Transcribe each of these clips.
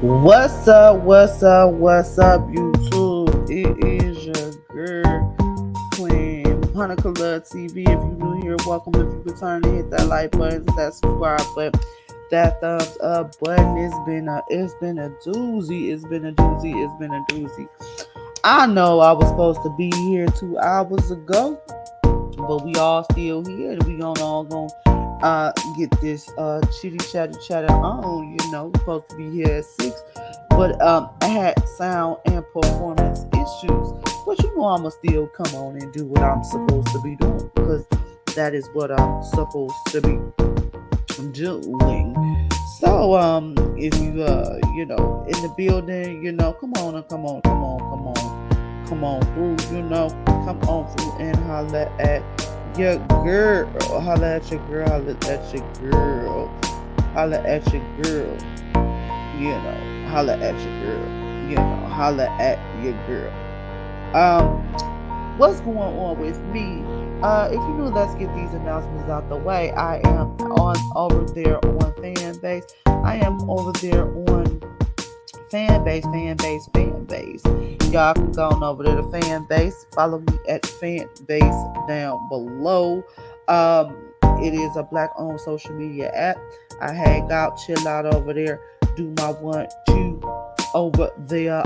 What's up? What's up? What's up, YouTube? It is your girl, Queen Monica Love TV. If you're new here, welcome. If you return, to hit that like button, that subscribe button, that thumbs up button. It's been a doozy. It's been a doozy. It's been a doozy. I know I was supposed to be here 2 hours ago, but we all still here, and we gonna get this chitty chatter on. We're supposed to be here at 6, but I had sound and performance issues. But I'ma still come on and do what I'm supposed to be doing, because that is what I'm supposed to be doing. So if you in the building, come on through, come on through and holla at your girl, holla at your girl, holla at your girl, holla at your girl, holla at your girl, holla at your girl. What's going on with me? If you're new, let's get these announcements out the way. I am over there on Fanbase. I am over there on Fanbase. Y'all can go on over there to Fanbase. Follow me at Fanbase down below. It is a black-owned social media app. I hang out, chill out over there, do my 1-2 over there.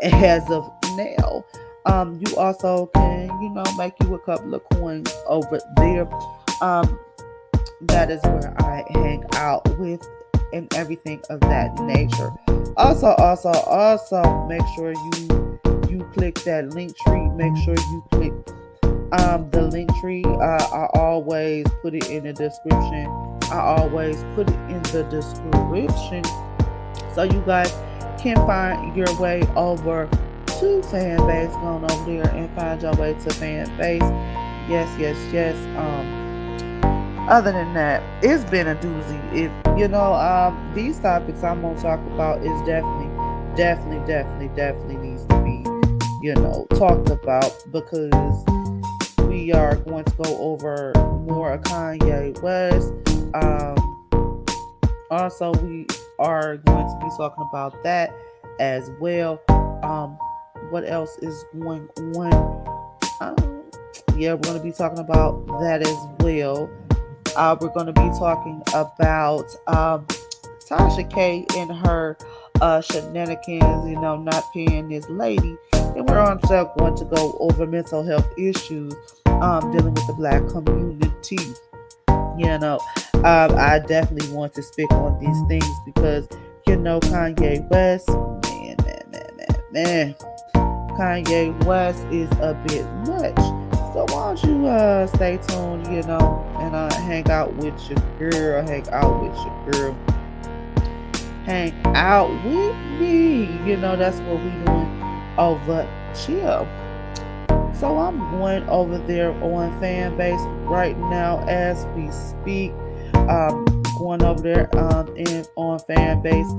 As of now, you also can, make you a couple of coins over there. That is where I hang out with and everything of that nature. Also, make sure you click that link tree. Make sure you click the link tree. I always put it in the description. So you guys can find your way over to Fanbase. Going over there and find your way to Fanbase. Yes. Other than that, it's been a doozy. If these topics I'm gonna talk about is definitely needs to be talked about, because we are going to go over more of Kanye West. Also, we are going to be talking about that as well. What else is going on? We're going to be talking about that as well. We're going to be talking about Tasha K and her shenanigans, not paying this lady. And we're also going to go over mental health issues dealing with the black community. I definitely want to speak on these things because, Kanye West, man. Kanye West is a bit much. So why don't you stay tuned, and hang out with your girl, hang out with me. That's what we doing over chill. So I'm going over there on Fanbase right now as we speak. Going over there and on Fanbase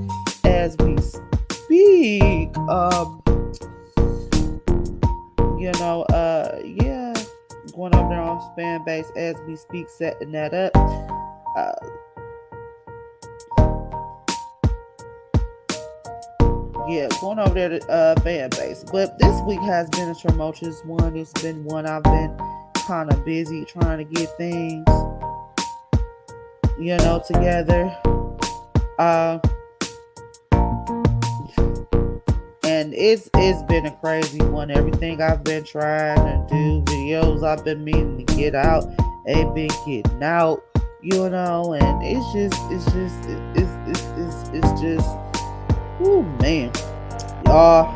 as we speak. Going over there on Fanbase as we speak, setting that up. Going over there to Fanbase. But this week has been a tumultuous one. It's been one I've been kind of busy trying to get things, together. And it's been a crazy one. Everything I've been trying to do, videos I've been meaning to get out, ain't been getting out, and it's just, ooh, man, y'all.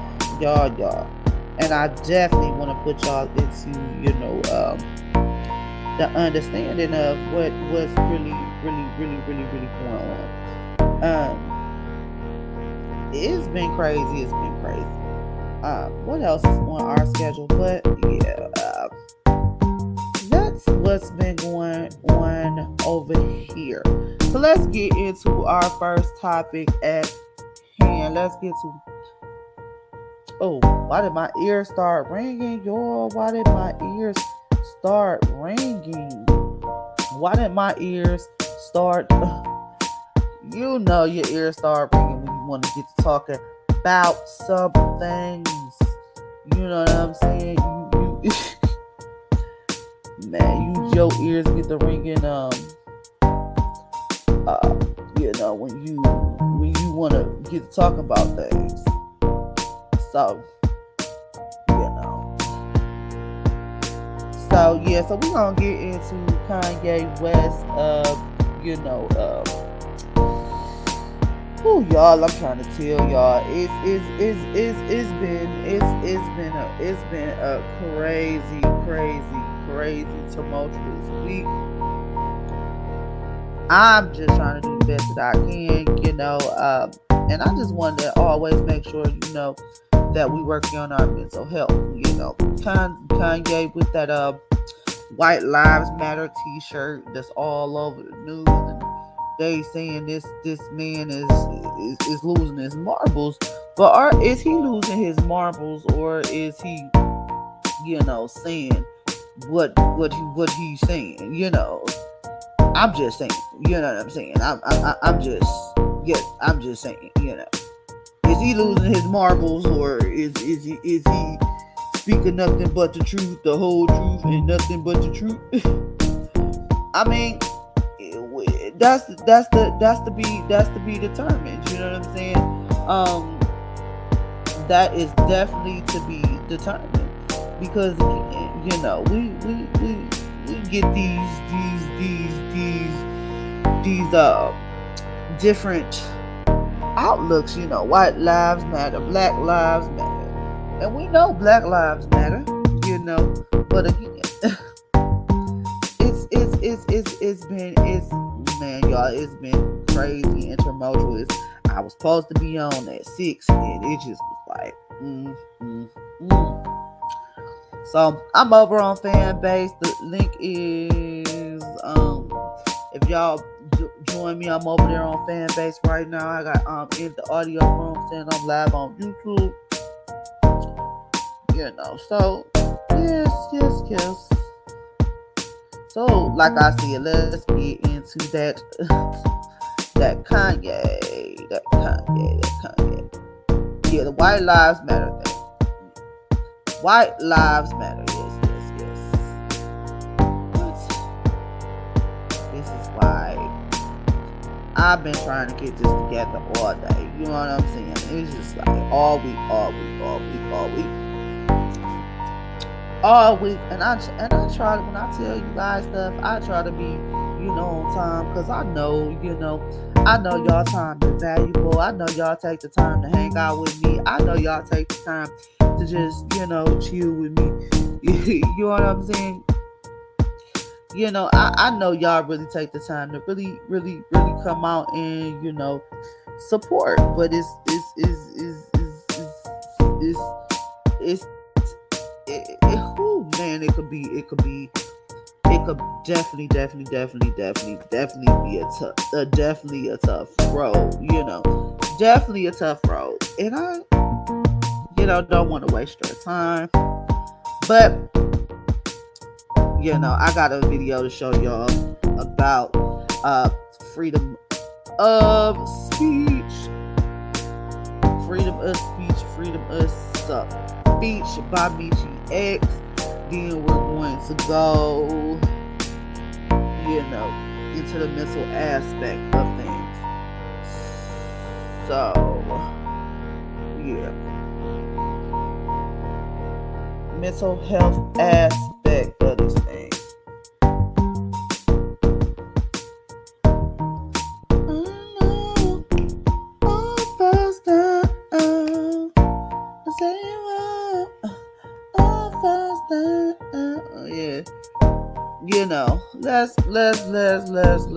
And I definitely want to put y'all into, the understanding of what's really going on. It's been crazy. What else is on our schedule? But that's what's been going on over here. So let's get into our first topic at hand. Let's get to. Oh, why did my ears start ringing, y'all? Why did my ears start ringing? Why did my ears start? Your ears start ringing when you want to get to talking about some things. You know what I'm saying? You man, your ears get the ringing. When you want to get to talking about things. So, So yeah, so we're gonna get into Kanye West. Y'all, I'm trying to tell y'all, it's been a crazy tumultuous week. I'm just trying to do the best that I can, and I just want to always make sure that we working on our mental health. Kanye with that White Lives Matter T-shirt that's all over the news, and they saying this man is losing his marbles. But is he losing his marbles, or is he saying what he's saying? I'm just saying. You know what I'm saying? I'm just saying. Is he losing his marbles, or is he speaking nothing but the truth, the whole truth, and nothing but the truth? I mean, that's to be determined. You know what I'm saying? That is definitely to be determined, because we get these different outlooks. White lives matter, black lives matter, and we know black lives matter. But again, it's been crazy and tumultuous. I was supposed to be on at 6, and it just was like, So I'm over on Fanbase. The link is, if y'all join me, I'm over there on Fanbase right now. I got in the audio room, saying I'm live on YouTube. So yes. So, like I said, let's get into that Kanye. Yeah, the White Lives Matter thing. White Lives Matter. Yes. This is why I've been trying to get this together all day. You know what I'm saying? It's just like all week. And I try to, when I tell you guys stuff, I try to be, on time, because I know y'all time is valuable. I know y'all take the time to hang out with me. I know y'all take the time to just, chill with me. You know what I'm saying? I know y'all really take the time to really come out and, support. But it could definitely be a tough road, definitely a tough road. And I, don't want to waste your time, but, I got a video to show y'all about, freedom of speech by Mechee X. Then we're going to go, into the mental aspect of things. So, yeah. Mental health aspect of these things.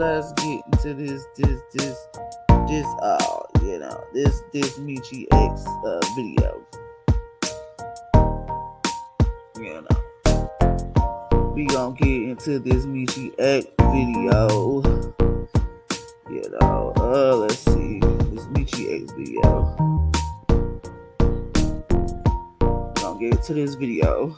Let's get into this Mechee X video. We gonna get into this Mechee X video. Let's see this Mechee X video. We're gonna get into this video.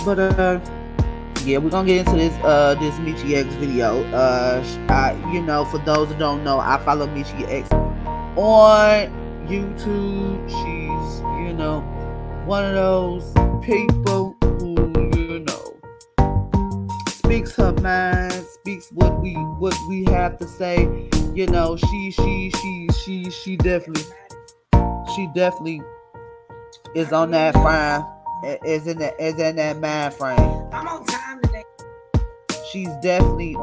But yeah, we're gonna get into this Mechee X video. For those who don't know, I follow Mechee X on YouTube. She's, one of those people who, speaks her mind, speaks what we have to say. She definitely is on that frame, is in that mind frame. I'm on time today. She's definitely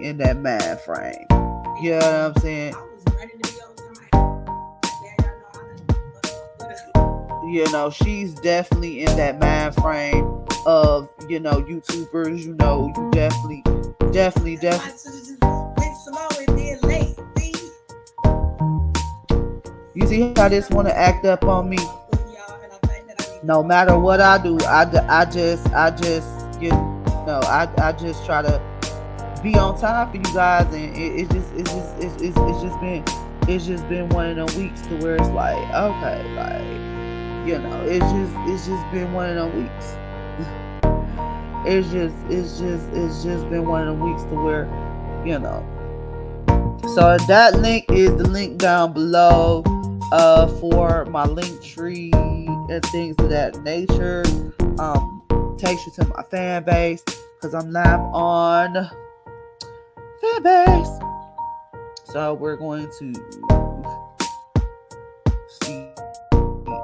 in that mind frame. You know what I'm saying? I was ready to be over somebody. She's definitely in that mind frame of, YouTubers. You definitely. You see how this want to act up on me? No matter what I do, I just try to be on time for you guys, and it's just been one of them weeks to where it's like, okay, like, it's just been one of them weeks. It's just been one of them weeks to where, So that link is the link down below for my link tree and things of that nature. Takes you to my fan base, because I'm live on Fanbase. So we're going to see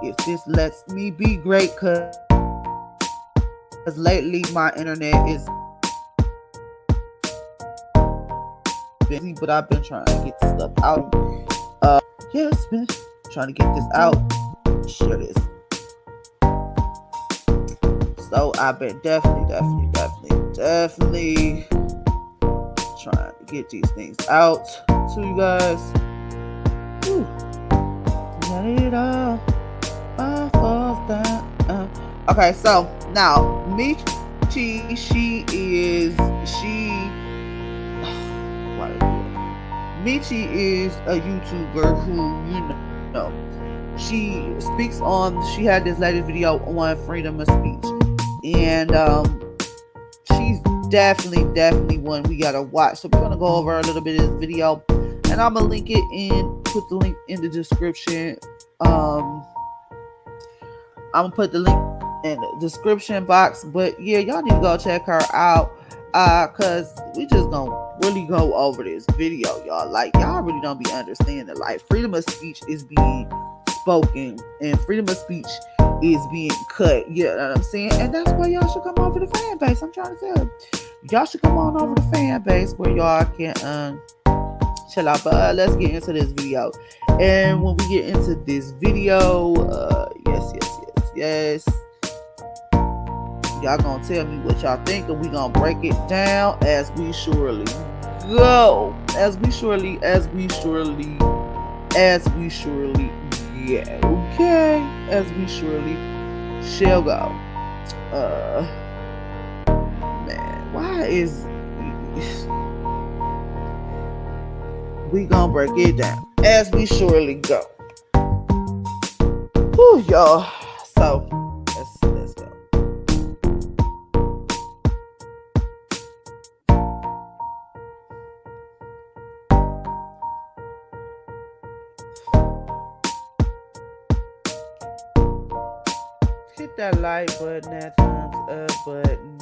if this lets me be great, because lately my internet is busy, but I've been trying to get this stuff out. Yes, been trying to get this out. Share this. So I've been definitely trying to get these things out to you guys. Whew. Let it all falls down. Okay, so now Mechee, Mechee is a YouTuber who, she speaks on. She had this latest video on freedom of speech, and she's definitely one we gotta watch. So we're gonna go over a little bit of this video, and I'm gonna link it in. Put the link in the description. I'm gonna put the link in the description box. But yeah, y'all need to go check her out, cause we just gonna really go over this video, y'all. Like, y'all really don't be understanding. Like, freedom of speech is being spoken, and freedom of speech is being cut. You know what I'm saying? And that's why y'all should come over to fan base. I'm trying to tell you, y'all should come on over to fan base where y'all can chill out. But let's get into this video. And when we get into this video, yes, y'all gonna tell me what y'all think, and we gonna break it down as we surely go. As we surely yeah, okay. As we surely shall go. Man, why is we gonna break it down as we surely go. Whew, y'all. So let's go. Hit that like button, that thumbs up button,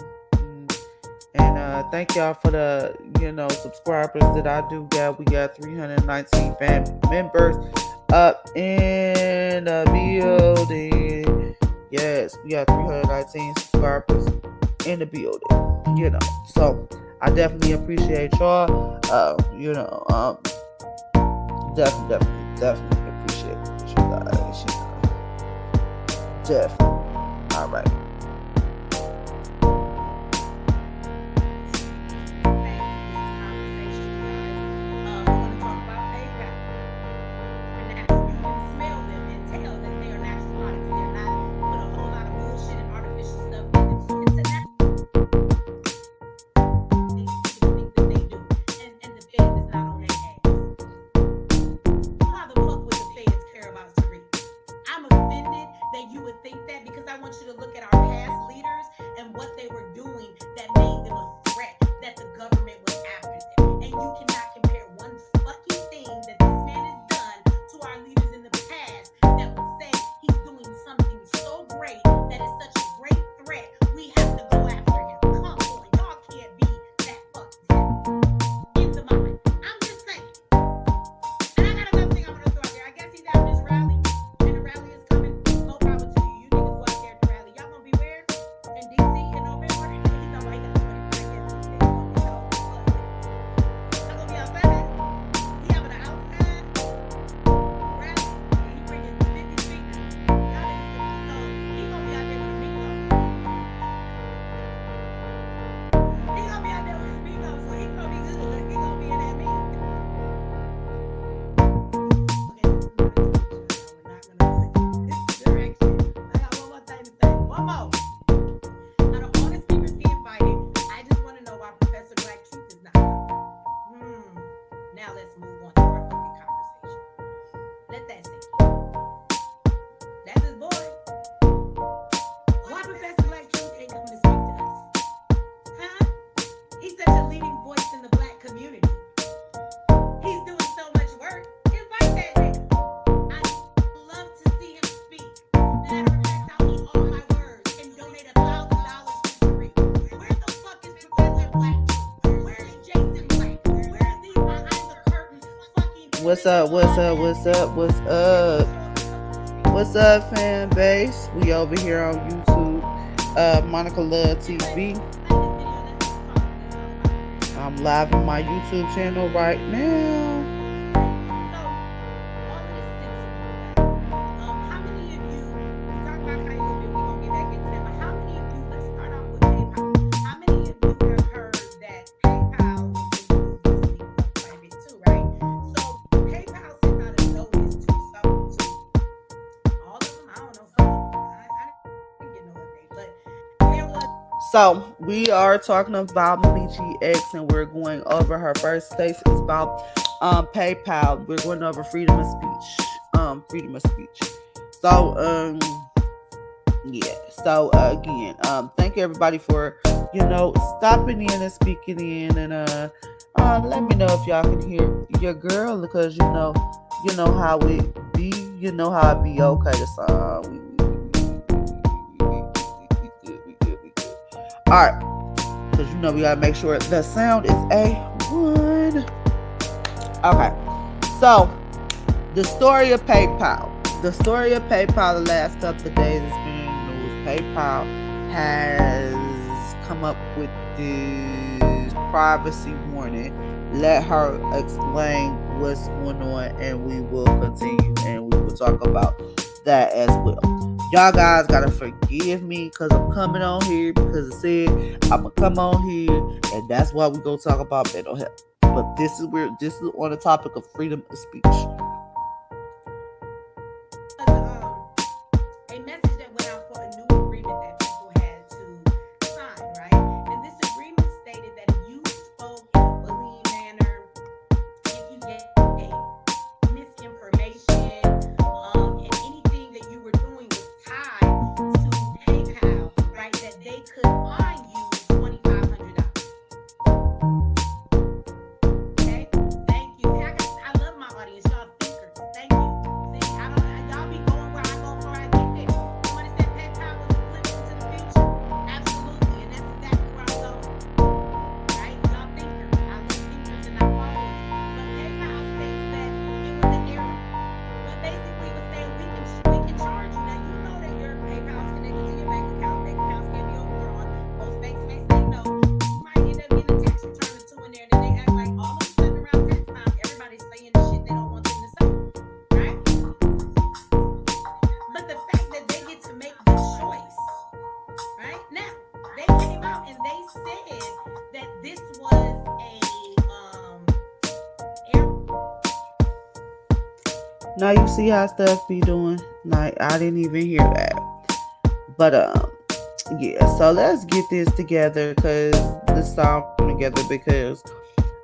and thank y'all for the subscribers that I do got. We got 319 fan members up in the building. Yes, we got 319 subscribers in the building. So I definitely appreciate y'all. Definitely appreciate you guys. Definitely. All right. You would think that because I want you to look at our move on to our fucking conversation. Let that sink in. That's his boy. Why Professor Black Truth ain't coming to speak to us? Huh? He's such a leading voice in the black community. He's doing so much work. Invite that nigga. I love to see him speak. Matter of fact, I'll eat all my words and donate $1,000 to Tariq. Where the fuck is Professor Black Truth? Where is Jason Black? Where are these behind the curtain fucking What's up? What's up? What's up? What's up? What's up, fan base? We over here on YouTube. Monica Love TV. I'm live on my YouTube channel right now. All of this sensible, guys. How many of you, we talked about Kanye a little bit, we're going to get back into that, but how many of you, let's start off with PayPal. How many of you have heard that PayPal was in the news this week quite a bit too, right? So PayPal sent out a notice to all of them, I don't know, some of them, I didn't get no update, but there was. So we are talking about Mechee X, and we're going over her first case is about PayPal. We're going over freedom of speech. Freedom of speech. So yeah. So again, thank you everybody for stopping in and speaking in, and let me know if y'all can hear your girl, because you know how it be. You know how it be. Okay, the song. We good. All right, because we gotta make sure the sound is A1. Okay, so the story of PayPal. The story of PayPal the last couple of days has been in the news. PayPal has come up with this privacy warning. Let her explain what's going on, and we will continue, and we will talk about that as well. Y'all guys gotta forgive me because I'm coming on here because I said I'm gonna come on here, and that's why we gonna talk about mental health. But this is on the topic of freedom of speech. A message that went out for a new agreement that people had to sign, right? And this agreement stated that if you spoke in a bullying manner, if you gave misinformation, and anything that you were doing was tied to PayPal, right, that they could fine you $2,500. Okay, thank you. See, I love my audience, y'all thinkers. Thank you. See, y'all be going where I go before I get there. Somebody said PayPal was a glimpse into the future. Absolutely, and that's exactly where I'm going. Right? Y'all thinkers. I love thinkers and I followers. But PayPal states that it was an error. But basically, it was saying we can charge you. Now you know that your PayPal is connected to your bank account. Bank accounts can be overdrawn. Most banks may say no. You might end up getting a tax return or two in there, and then they act like all of a sudden around tax time, everybody's saying the shit they don't want them to say. Right? But the fact that they get to make the choice, right? Now, they came out and they said that this was a error. Now you see how stuff be doing. Like, I didn't even hear that. But yeah. So let's get this together, because this song together, because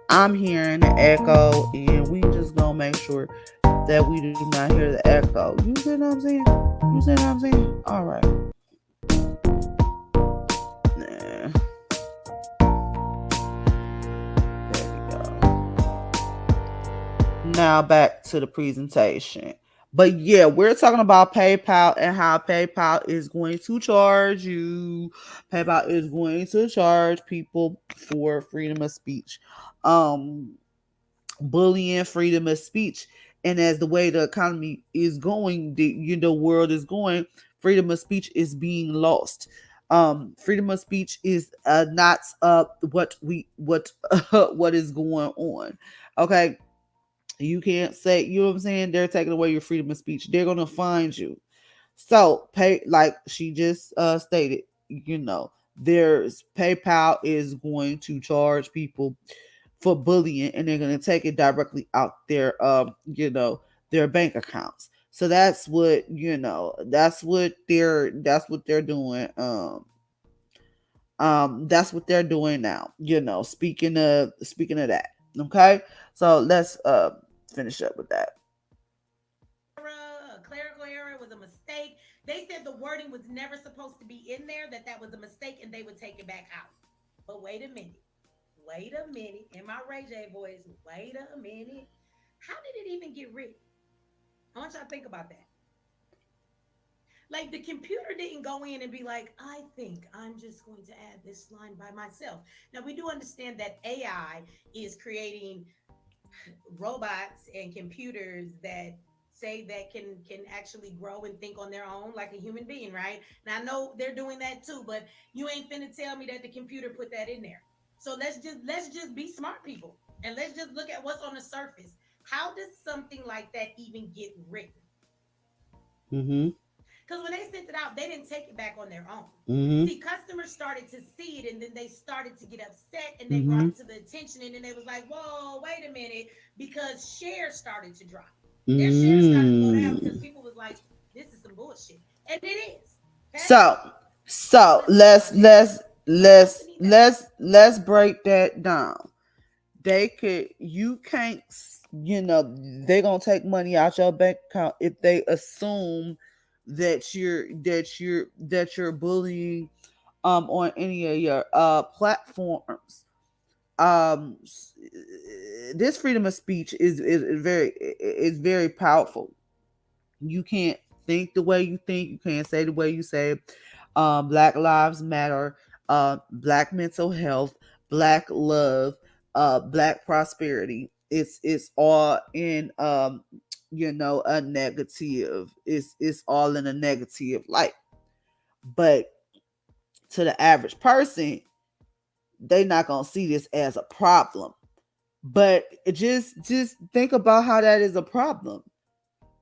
I'm hearing the echo, and we just gonna make sure that we do not hear the echo. You see what I'm saying? You see what I'm saying? All right. Nah. There we go. Now back to the presentation. But yeah, we're talking about PayPal and how PayPal is going to charge you. PayPal is going to charge people for freedom of speech. Bullying freedom of speech. And as the way the economy is going, the world is going, freedom of speech is being lost. Freedom of speech is not what what is going on. Okay, you can't say, you know what I'm saying? They're taking away your freedom of speech. They're gonna find you. So pay, like she just stated, there's PayPal is going to charge people for bullying, and they're gonna take it directly out their bank accounts. So that's what they're doing. That's what they're doing now. Speaking of that. Okay. So let's finish up with that. A clerical error was a mistake. They said the wording was never supposed to be in there, that was a mistake, and they would take it back out. But wait a minute. Wait a minute. In my Ray J voice, wait a minute. How did it even get written? I want y'all to think about that. Like the computer didn't go in and be like, I think I'm just going to add this line by myself. Now we do understand that AI is creating robots and computers that say that can actually grow and think on their own like a human being, right? Now I know they're doing that too, but you ain't finna tell me that the computer put that in there. So let's just be smart people and let's just look at what's on the surface. How does something like that even get written? Mm-hmm. Because when they sent it out, they didn't take it back on their own. Mm-hmm. See, customers started to see it and then they started to get upset and they brought Mm-hmm. it to the attention and then they was like, whoa, wait a minute, because shares started to drop. Their shares started to go down because Mm. people was like, this is some bullshit. And it is. Okay? So so Let's talk let's about that. let's A let's company that let's let's break that down. They could you can't they're gonna take money out your bank account if they assume that you're bullying on any of your platforms. um this freedom of speech is very powerful. You can't think the way you think, you can't say the way you say. Black lives matter, black mental health, black love, black prosperity. It's all in a negative. It's all in a negative light. But to the average person, they not gonna see this as a problem. But just think about how that is a problem.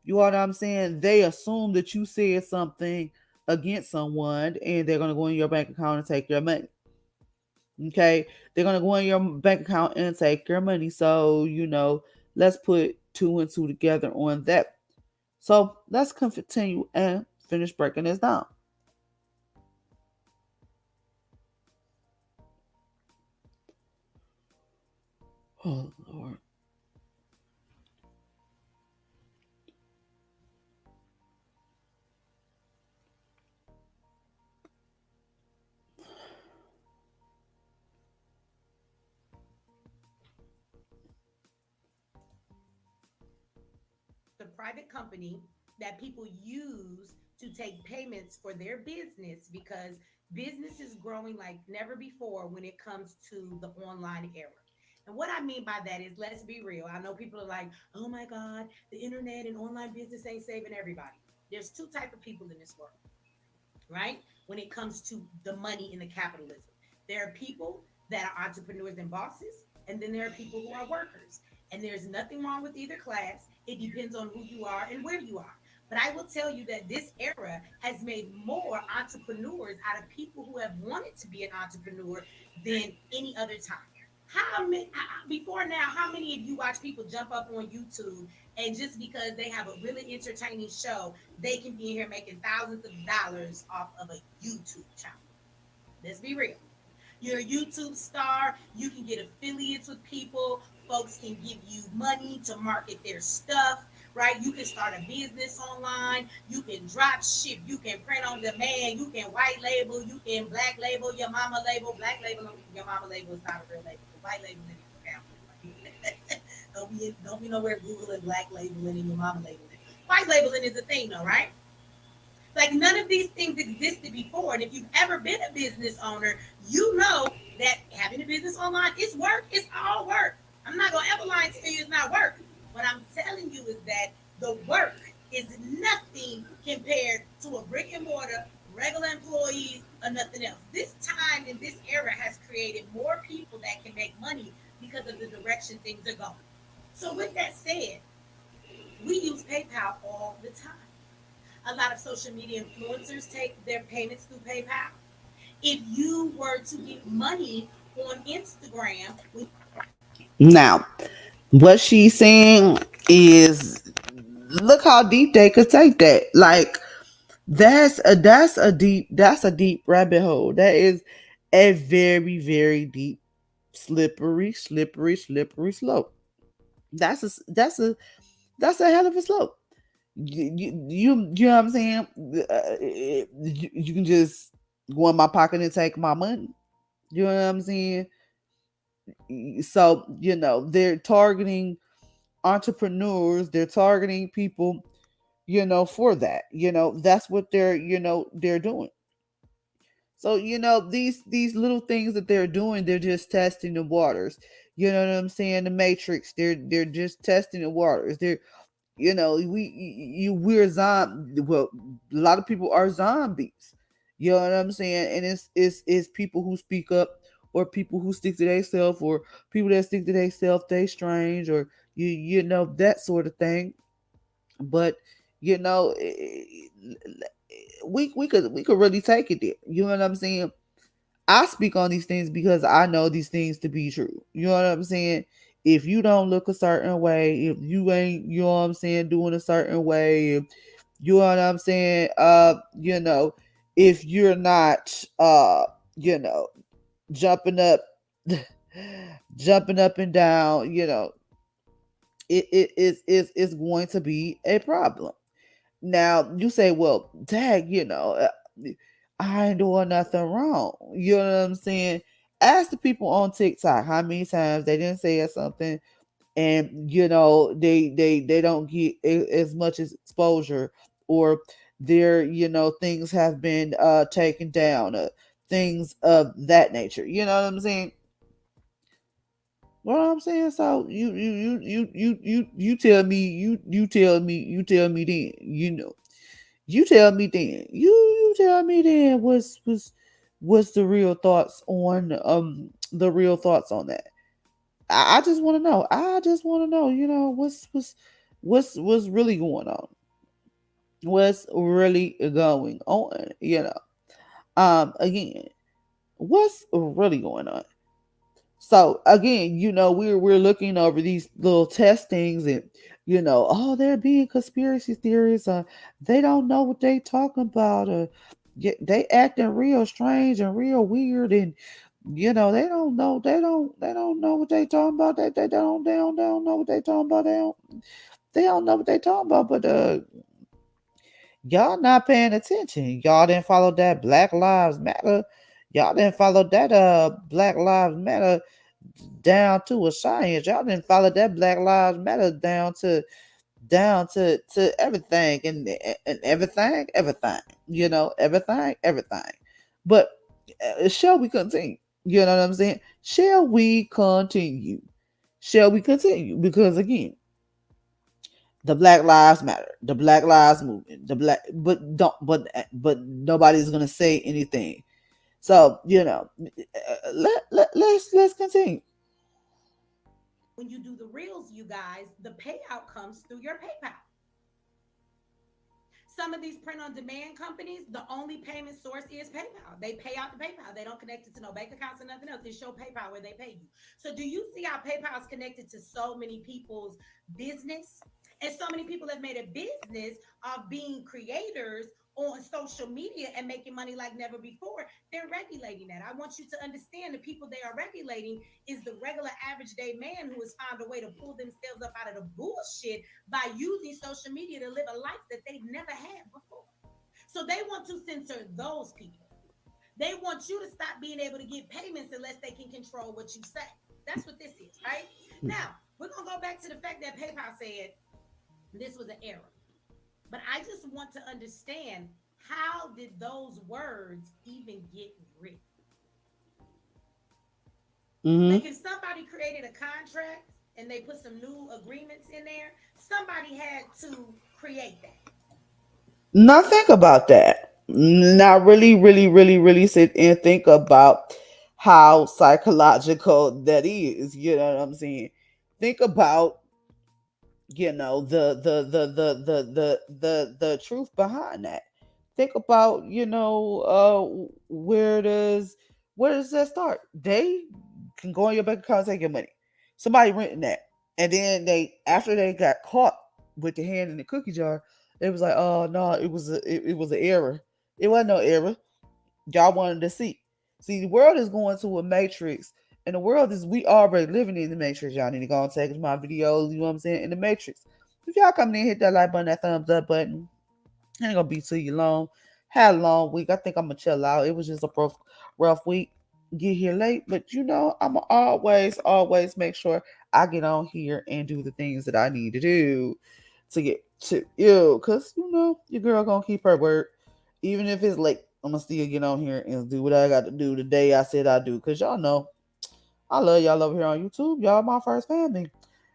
You know what I'm saying? They assume that you said something against someone and they're gonna go in your bank account and take your money. Okay? They're gonna go in your bank account and take your money. So, let's put two and two together on that. So let's continue and finish breaking this down. Oh Lord. the private company that people use to take payments for their business because business is growing like never before when it comes to the online era. And what I mean by that is, let's be real. I know people are like, oh my God, the internet and online business ain't saving everybody. There's two type of people in this world, right? When it comes to the money in the capitalism, there are people that are entrepreneurs and bosses, and then there are people who are workers. And there's nothing wrong with either class. It depends on who you are and where you are. But I will tell you that this era has made more entrepreneurs out of people who have wanted to be an entrepreneur than any other time. How many before now? How many of you watch people jump up on YouTube and just because they have a really entertaining show, they can be here making thousands of dollars off of a YouTube channel? Let's be real. You're a YouTube star. You can get affiliates with people. Folks can give you money to market their stuff, right? You can start a business online. You can drop ship. You can print on demand. You can white label. You can black label your mama label. Black label your mama label is not a real label. White label is your family. Right? don't be nowhere Googling black labeling and your mama labeling. White labeling is a thing, though, right? Like none of these things existed before. And if you've ever been a business owner, you know that having a business online is work. It's all work. I'm not gonna ever lie and tell you it's not work. What I'm telling you is that the work is nothing compared to a brick and mortar, regular employees, or nothing else. This time in this era has created more people that can make money because of the direction things are going. So with that said, we use PayPal all the time. A lot of social media influencers take their payments through PayPal. If you were to give money on Instagram, Now, what she's saying is look how deep they could take that. Like that's a deep rabbit hole. That is a very, very deep, slippery slope. That's a hell of a slope. You know what I'm saying? You can just go in my pocket and take my money. You know what I'm saying? So they're targeting entrepreneurs. They're targeting people. For that. That's what they're doing. So these little things that they're doing, they're just testing the waters. You know what I'm saying? The Matrix. They're just testing the waters. We're zombie. Well, a lot of people are zombies. You know what I'm saying? And it's people who speak up, or people who stick to themselves, or people that stick to themselves, they strange, or that sort of thing. But you know, we could really take it there. You know what I'm saying? I speak on these things because I know these things to be true. You know what I'm saying? If you don't look a certain way, if you ain't, what I'm saying, doing a certain way, if you know what I'm saying, if you're not you know, jumping up jumping up and down, it's going to be a problem. Now you say, well, dang, I ain't doing nothing wrong. You know what I'm saying? Ask the people on TikTok how many times they didn't say something, and they don't get as much as exposure, or their things have been taken down, things of that nature. You know what I'm saying? What I'm saying? So you tell me, you tell me then, you tell me then. You tell me then what's the real thoughts on that. I just want to know. I just want to know. What's really going on. What's really going on? Again, what's really going on? So again, we're looking over these little testings, and oh, they're being conspiracy theories. They don't know what they talking about. They acting real strange and real weird, and they don't know. They don't know what they talking about. They don't know what they talking about. They don't know what they talking about. But y'all not paying attention. Y'all didn't follow that Black Lives Matter. Y'all didn't follow that Black Lives Matter down to a science. Y'all didn't follow that Black Lives Matter down to everything, and everything. But shall we continue? You know what I'm saying? Shall we continue? Shall we continue? Because again, the Black Lives Matter, the Black Lives Movement, but don't, but nobody's gonna say anything. So let's continue. When you do the reels, you guys, the payout comes through your PayPal. Some of these print on demand companies, the only payment source is PayPal. They pay out the PayPal. They don't connect it to no bank accounts or nothing else. They show PayPal where they pay you. So do you see how PayPal is connected to so many people's business? And so many people have made a business of being creators on social media and making money like never before. They're regulating that. I want you to understand the people they are regulating is the regular average day man who has found a way to pull themselves up out of the bullshit by using social media to live a life that they've never had before. So they want to censor those people. They want you to stop being able to get payments unless they can control what you say. That's what this is, right? Now, we're going to go back to the fact that PayPal said this was an error. But I just want to understand, how did those words even get written? Mm-hmm. Like if somebody created a contract and they put some new agreements in there, somebody had to create that. Now think about that. Now really, really, really, really sit and think about how psychological that is. You know what I'm saying? Think about the truth behind that. Think about where does that start? They can go on your bank account and take your money. Somebody renting that, and then they, after they got caught with the hand in the cookie jar, it was like, oh no, it was an error. It wasn't no error. Y'all wanted to see. The world is going to a matrix, And the world is we already living in the matrix. Y'all need to go and take my videos, you know what I'm saying, in the matrix. If y'all come in, hit that like button, that thumbs up button. It ain't gonna be too you long. Had a long week. I think I'm gonna chill out. It was just a rough week. Get here late, but I'm always make sure I get on here and do the things that I need to do to get to you. Cause your girl gonna keep her word. Even if it's late, I'm gonna still get on here and do what I got to do the day I said I do. Cause y'all know I love y'all over here on YouTube. Y'all my first family.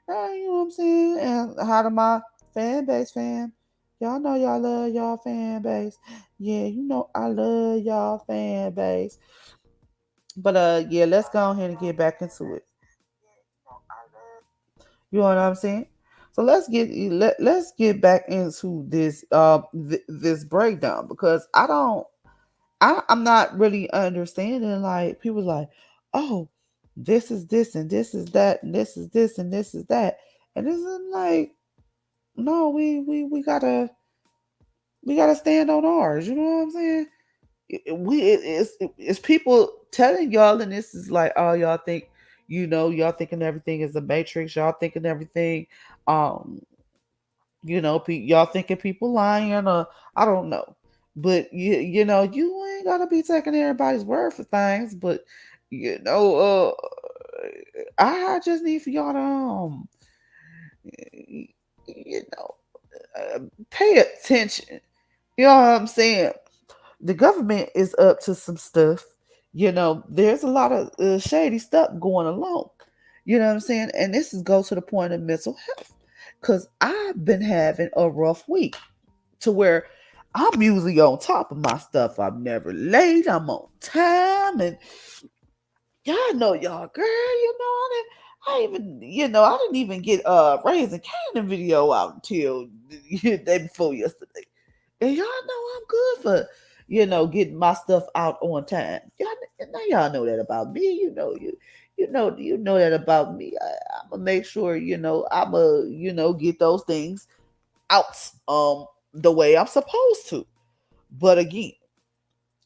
You know what I'm saying? And how to my fan base fam. Y'all know y'all love y'all fan base. Yeah, I love y'all fan base. But yeah, let's go ahead and get back into it. You know what I'm saying? So let's get back into this breakdown because I'm not really understanding. Like people's like, oh, this is this and this is that and this is this and this is that, and this is like, no, we gotta stand on ours. You know what I'm saying? It's people telling y'all, and this is like, oh, y'all think, y'all thinking everything is a matrix. Y'all thinking everything, um, y'all thinking people lying, or I don't know, but you ain't gotta be taking everybody's word for things, but you know, I just need for y'all to you know, pay attention. You know what I'm saying? The government is up to some stuff. There's a lot of shady stuff going along. You know what I'm saying? And this is go to the point of mental health. Cause I've been having a rough week to where I'm usually on top of my stuff. I'm never late. I'm on time. And y'all know y'all, girl, I even, I didn't even get Raising Canyon video out until the day before yesterday. And y'all know I'm good for, getting my stuff out on time. Y'all know that about me. You know that about me. I'm gonna make sure, I'm gonna, get those things out the way I'm supposed to. But again,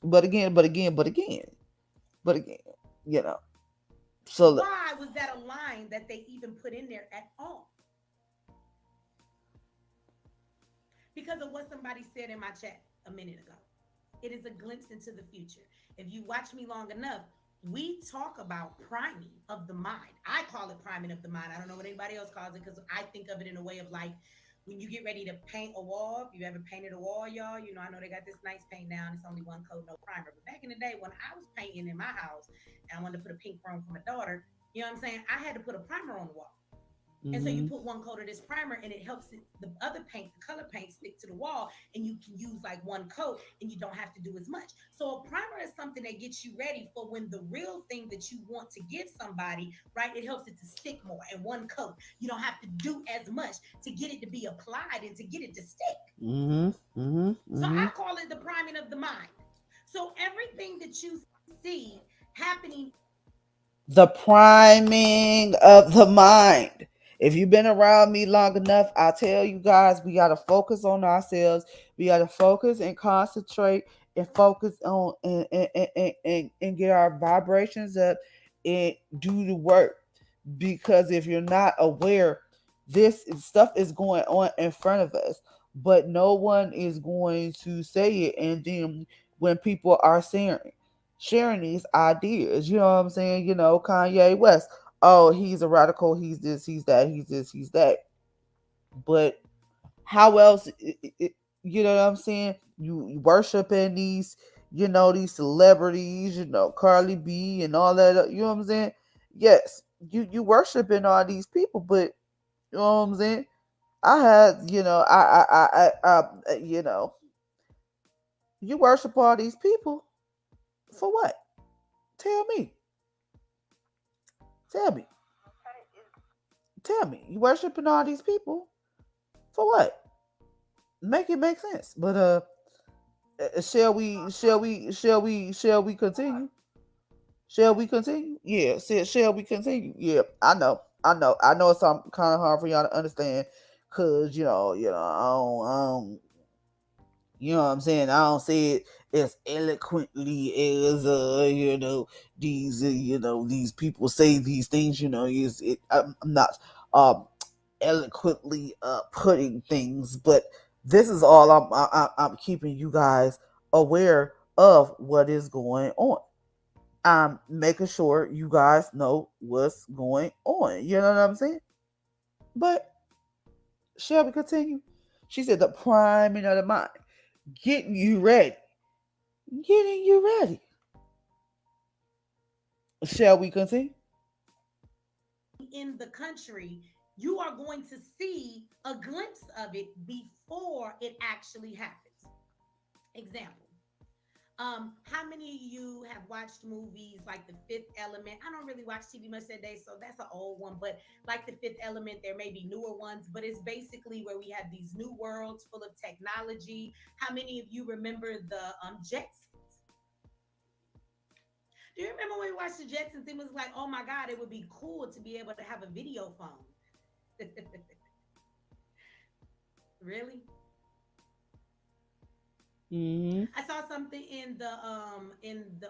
but again, but again, but again, but again, you know. So Why was that a line that they even put in there at all? Because of what somebody said in my chat a minute ago. It is a glimpse into the future. If you watch me long enough, we talk about priming of the mind. I call it priming of the mind. I don't know what anybody else calls it because I think of it in a way of like when you get ready to paint a wall. If you ever painted a wall, y'all, I know they got this nice paint now and it's only one coat, no primer. But back in the day when I was painting in my house and I wanted to put a pink room for my daughter, you know what I'm saying? I had to put a primer on the wall. And so you mm-hmm, put one coat of this primer and it helps the other paint, the color paint, stick to the wall and you can use like one coat and you don't have to do as much. So a primer is something that gets you ready for when the real thing that you want to give somebody, right? It helps it to stick more. And one coat, you don't have to do as much to get it to be applied and to get it to stick. mm-hmm, mm-hmm, So mm-hmm. I call it the priming of the mind. So everything that you see happening. The priming of the mind. If you've been around me long enough, I tell you guys, we got to focus on ourselves. We got to focus and concentrate and focus on and get our vibrations up and do the work. Because if you're not aware, this stuff is going on in front of us, but no one is going to say it. And then when people are sharing these ideas. You know what I'm saying? Kanye West. Oh, he's a radical. He's this. He's that. He's this. He's that. But how else? You know what I'm saying? You worshiping these celebrities. Carly B and all that. You know what I'm saying? Yes, you worshiping all these people, but you know what I'm saying? I had, you worship all these people for what? Tell me. Tell me. Tell me, you worshiping all these people for what? Make it make sense. But shall we continue? Shall we continue? Yeah, shall we continue? Yeah, I know it's kind of hard for y'all to understand, cause You know what I'm saying? I don't say it as eloquently as these these people say these things. I'm not um eloquently putting things, but this is all I'm keeping you guys aware of what is going on. I'm making sure you guys know what's going on. You know what I'm saying? But shall we continue? She said the priming of the mind, getting you ready, getting you ready. Shall we continue? In the country, you are going to see a glimpse of it before it actually happens. Example. How many of you have watched movies like The Fifth Element? I don't really watch TV much that day, so that's an old one. But like The Fifth Element, there may be newer ones, but it's basically where we have these new worlds full of technology. How many of you remember the Jetsons? Do you remember when we watched the Jetsons? It was like, oh my God, it would be cool to be able to have a video phone. Really? Mm-hmm. I saw something in the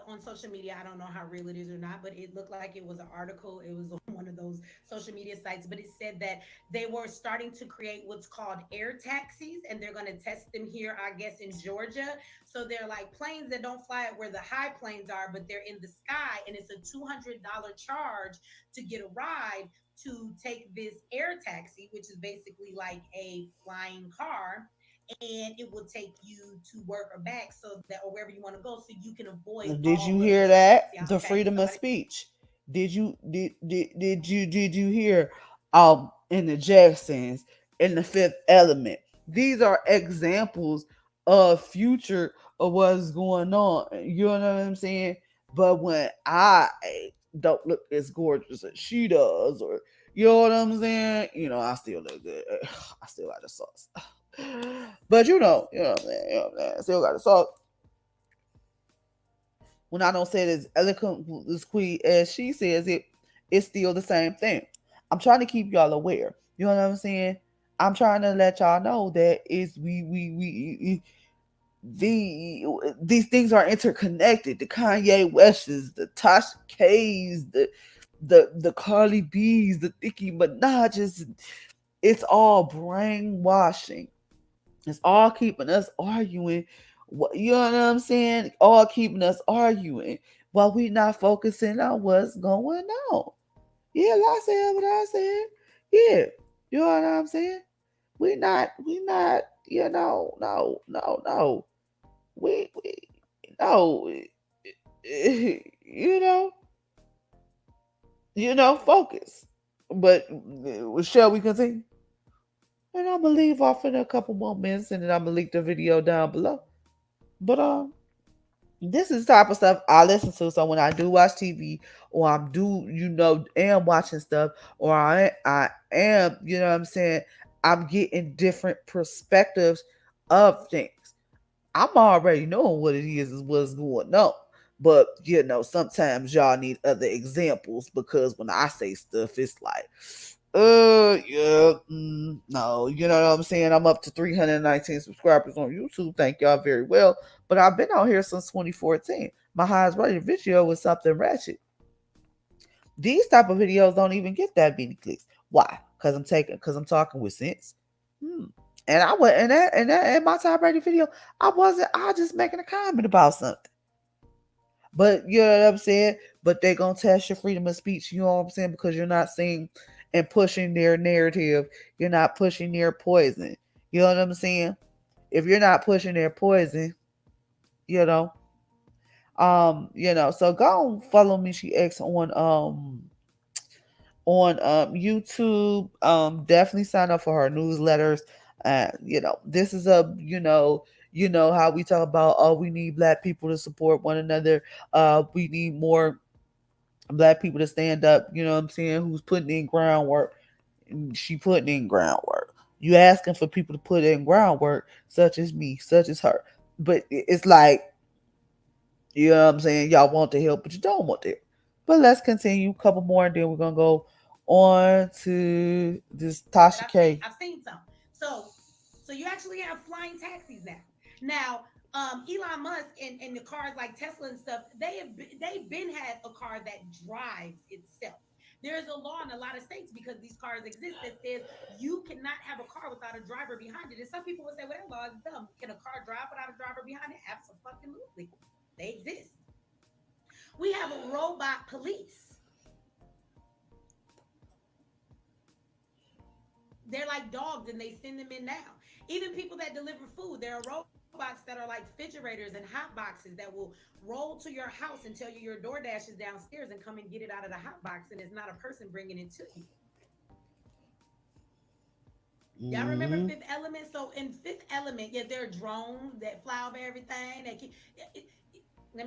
on social media. I don't know how real it is or not, but it looked like it was an article. It was on one of those social media sites, but it said that they were starting to create what's called air taxis, and they're going to test them here, I guess, in Georgia. So they're like planes that don't fly at where the high planes are, but they're in the sky, and it's a $200 charge to get a ride to take this air taxi, which is basically like a flying car, and it will take you to work or back so that or wherever you want to go so you can avoid Did you all of the hear traffic. that? See, I'm The tagging freedom of somebody. speech. Did you hear in the Jacksons, in the Fifth Element? These are examples of future of what's going on. You know what I'm saying? But when I don't look as gorgeous as she does, or you know what I'm saying, I still look good. I still got the sauce. But you know what I'm saying, still got the sauce. When I don't say it as eloquent as as she says it, it's still the same thing. I'm trying to keep y'all aware. You know what I'm saying? I'm trying to let y'all know that it's these things are interconnected. The Kanye Wests, the Tasha K's, the Carly B's, the Nicki Minaj's. It's all brainwashing. It's all keeping us arguing. You know what I'm saying? All keeping us arguing while we not focusing on what's going on. Yeah, like I said what I said. Yeah, you know what I'm saying? We not, no. We, no, you know, focus. But shall we continue? And I'm gonna leave off in a couple more minutes, and then I'm gonna link the video down below. But this is the type of stuff I listen to. So when I do watch TV, or I'm am watching stuff, or I am, what I'm saying, I'm getting different perspectives of things. I'm already knowing what it is what's going on. But sometimes y'all need other examples, because when I say stuff, it's like, yeah, no, you know what I'm saying? I'm up to 319 subscribers on YouTube. Thank y'all very well. But I've been on here since 2014. My highest rated video was something ratchet. These type of videos don't even get that many clicks. Why? Because I'm talking with sense. Hmm. And I was in my top rated video, I just making a comment about something. But you know what I'm saying? But they gonna test your freedom of speech, you know what I'm saying? Because you're not saying and pushing their narrative. You're not pushing their poison. You know what I'm saying? If you're not pushing their poison, you know, so go and follow Mechee X on YouTube. Definitely sign up for her newsletters. This is how we talk about, oh, we need black people to support one another. We need more black people to stand up, you know what I'm saying, who's putting in groundwork. She putting in groundwork. You asking for people to put in groundwork, such as me, such as her. But it's like, you know what I'm saying, y'all want the help, but you don't want the help. But let's continue. A couple more, and then we're gonna go on to this That Tasha K. I've seen some. So you actually have flying taxis now. Now, Elon Musk and the cars like Tesla and stuff, they've been had a car that drives itself. There is a law in a lot of states because these cars exist that says you cannot have a car without a driver behind it. And some people would say, "Well, that law is dumb. Can a car drive without a driver behind it?" Absolutely, they exist. We have a robot police. They're like dogs and they send them in now. Even people that deliver food, there are robots that are like refrigerators and hot boxes that will roll to your house and tell you your DoorDash is downstairs and come and get it out of the hot box and it's not a person bringing it to you. Y'all remember Mm-hmm. Fifth Element? So in Fifth Element, yeah, there are drones that fly over everything. Let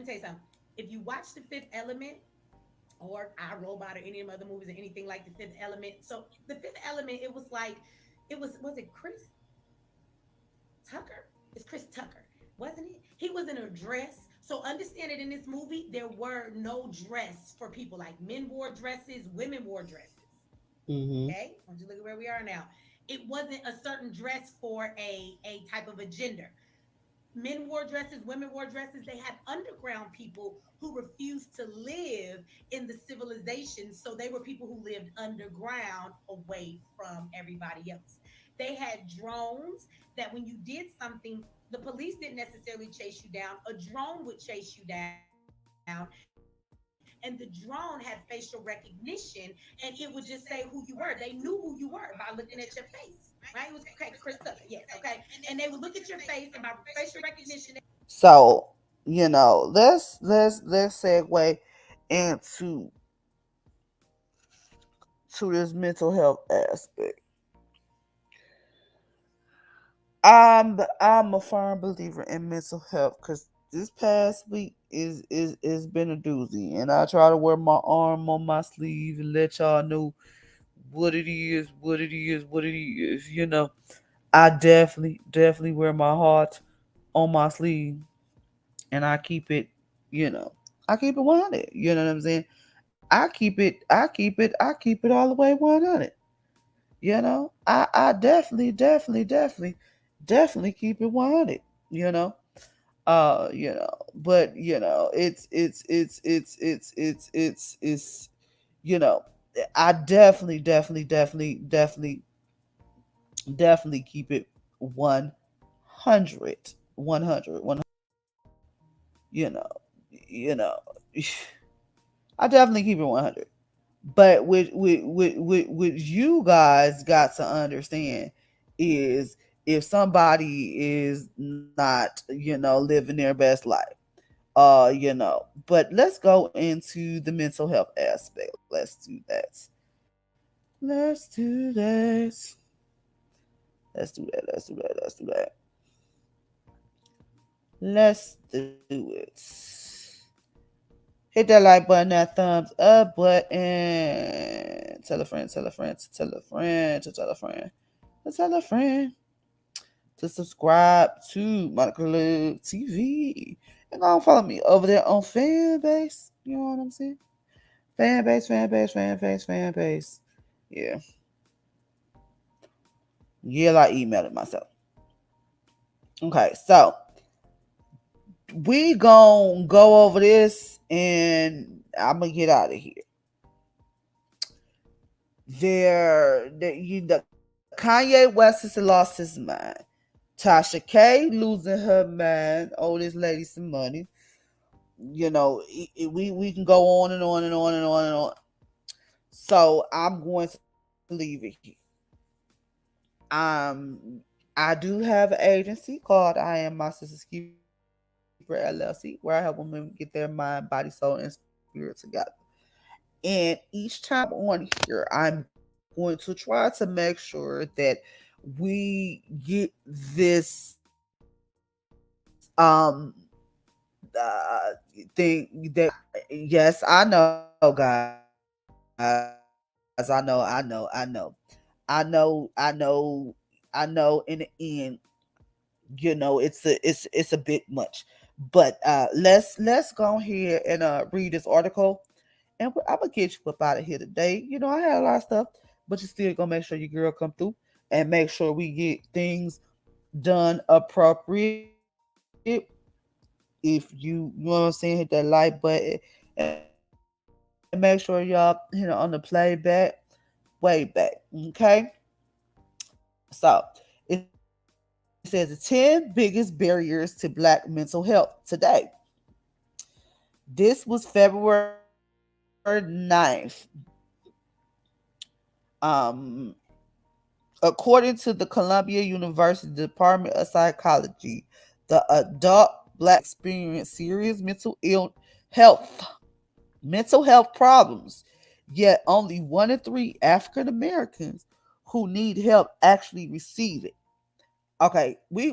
me tell you something. If you watch the Fifth Element or I Robot or any of the other movies or anything like the Fifth Element, so the Fifth Element, it was like, was it Chris Tucker? It's Chris Tucker, wasn't it? He was in a dress. So understand it in this movie, there were no dress for people. Like men wore dresses, women wore dresses. Mm-hmm. Okay, I want you to look at where we are now. It wasn't a certain dress for a type of a gender. Men wore dresses, women wore dresses. They had underground people who refused to live in the civilization. So they were people who lived underground away from everybody else. They had drones that when you did something, the police didn't necessarily chase you down. A drone would chase you down, and the drone had facial recognition and it would just say who you were. They knew who you were by looking at your face, right? It was okay, Chris Tucker, yes, okay. And they would look at your face and by facial recognition, they So, let's segue into this mental health aspect. I'm a firm believer in mental health because this past week is been a doozy, and I try to wear my arm on my sleeve and let y'all know what it is, what it is, what it is. I definitely wear my heart on my sleeve, and I keep it, you know, I keep it 100. You know what I'm saying? I keep it all the way 100. I definitely keep it 100. You know, but it's you know, I definitely keep it 100, 100, 100. You know, you know, I definitely keep it 100. But what you guys got to understand is if somebody is not, living their best life. But let's go into the mental health aspect. Let's do that. Let's do this. Let's do that. Let's do that. Let's do that. Let's do it. Hit that like button, that thumbs up button. Tell a friend, tell a friend, tell a friend, to tell a friend, to tell a friend to subscribe to Monica Love TV. And go and follow me over there on Fanbase. You know what I'm saying? Fanbase, Fanbase, Fanbase, Fanbase. Yeah. Yeah, I emailed it myself. Okay, so we gon' go over this and I'm gonna get out of here. The Kanye West has lost his mind. Tasha K losing her mind. Owe this lady some money. We can go on and on and on and on and on. So I'm going to leave it here. I do have an agency called I Am My Sister's Keeper LLC, where I help women get their mind, body, soul, and spirit together. And each time I come on here, I'm going to try to make sure that we get this thing that yes, I know, guys. I know in the end, it's a bit much. But let's go here and read this article, and I'm gonna get you up out of here today. I had a lot of stuff, but you still gonna make sure your girl come through and make sure we get things done appropriately. If you know what I'm saying, hit that like button and make sure y'all hit it on the playback way back. Okay. So it says the 10 biggest barriers to black mental health today. This was February 9th. Um, According to the Columbia University Department of Psychology, the adult black experience serious health mental health problems. Yet only 1 in 3 African Americans who need help actually receive it. Okay, we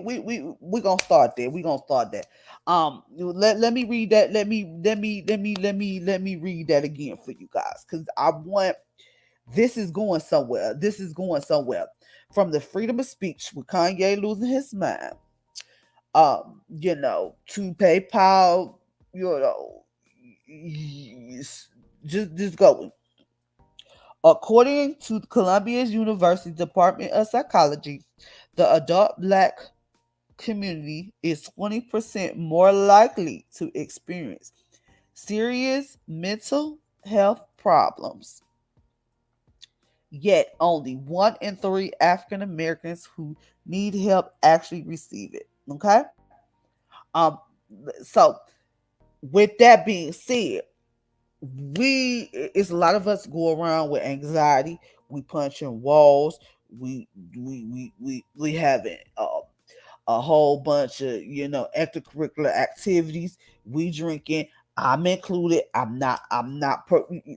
gonna start there. We gonna start there. Let me read that. Let me read that again for you guys, because I want this is going somewhere. This is going somewhere. From the freedom of speech with Kanye losing his mind, to PayPal, you know, just going. According to Columbia's University Department of Psychology, the adult black community is 20% more likely to experience serious mental health problems. Yet only 1 in 3 African Americans who need help actually receive it. Okay? Um so with that being said, we it's a lot of us go around with anxiety. We punching walls. We having a whole bunch of extracurricular activities. We drinking. I'm included.